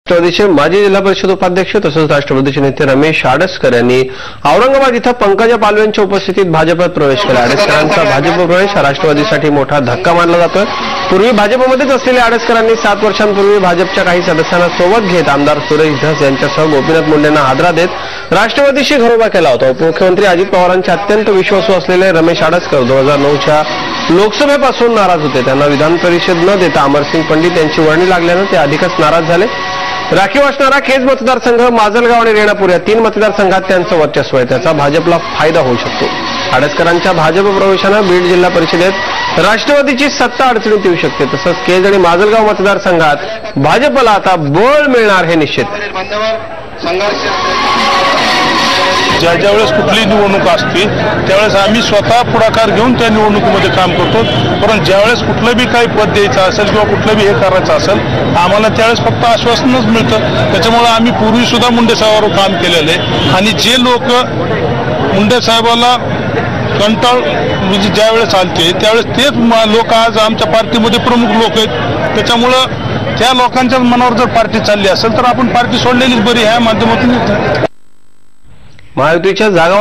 राष्ट्रवादीचे माजी जिल्हा परिषद उपाध्यक्ष तसंच राष्ट्रवादीचे नेते रमेश आडसकर यांनी औरंगाबाद इथं पंकजा पालवेंच्या उपस्थितीत भाजपात प्रवेश केला। आडसकरांचा भाजप प्रवेश हा राष्ट्रवादीसाठी मोठा धक्का मानला जातोय। पूर्वी भाजपमध्येच असलेल्या आडसकरांनी 7 वर्षांपूर्वी भाजपच्या काही सदस्यांना सोबत घेत आमदार सुरेश धस यांच्यासह गोपीनाथ मुंडेंना हादरा देत राष्ट्रवादीशी घरोबा केला होता। उपमुख्यमंत्री अजित पवारांचे अत्यंत विश्वासू असलेले रमेश आडसकर 2009च्या लोकसभेपासून नाराज होते। त्यांना विधान परिषद न देता अमरसिंग पंडित यांची वर्णी लागल्यानं ते अधिकच नाराज झाले। राखीव असणारा केज मतदारसंघ, माजलगाव आणि रेणापूर या 3 मतदारसंघात त्यांचं वर्चस्व आहे, त्याचा भाजपला फायदा होऊ शकतो। आडसकरांच्या भाजप प्रवेशानं बीड जिल्हा परिषदेत राष्ट्रवादीची सत्ता अडचणीत येऊ शकते। तसंच केज आणि माजलगाव मतदारसंघात भाजपला आता बळ मिळणार हे निश्चित। ज्यावेळेस कुठली निवडणूक असते त्यावेळेस आम्ही स्वतः पुढाकार घेऊन त्या निवडणुकीमध्ये काम करतो, परंतु ज्यावेळेस कुठलं बी काही पद द्यायचं असेल किंवा कुठलं बी हे करायचं असेल आम्हाला त्यावेळेस फक्त आश्वासनच मिळतं। त्याच्यामुळे आम्ही पूर्वी सुद्धा मुंडे साहेबांवर काम केलेलं आहे आणि जे लोक मुंडे साहेबाला कंटाळ म्हणजे ज्यावेळेस आलते त्यावेळेस तेच लोक आज आमच्या पार्टीमध्ये प्रमुख लोक आहेत। त्याच्यामुळं त्या लोकांच्या मनावर जर पार्टी चालली असेल तर आपण पार्टी सोडलेलीच बरी ह्या माध्यमातून। महायुतीच्या जागा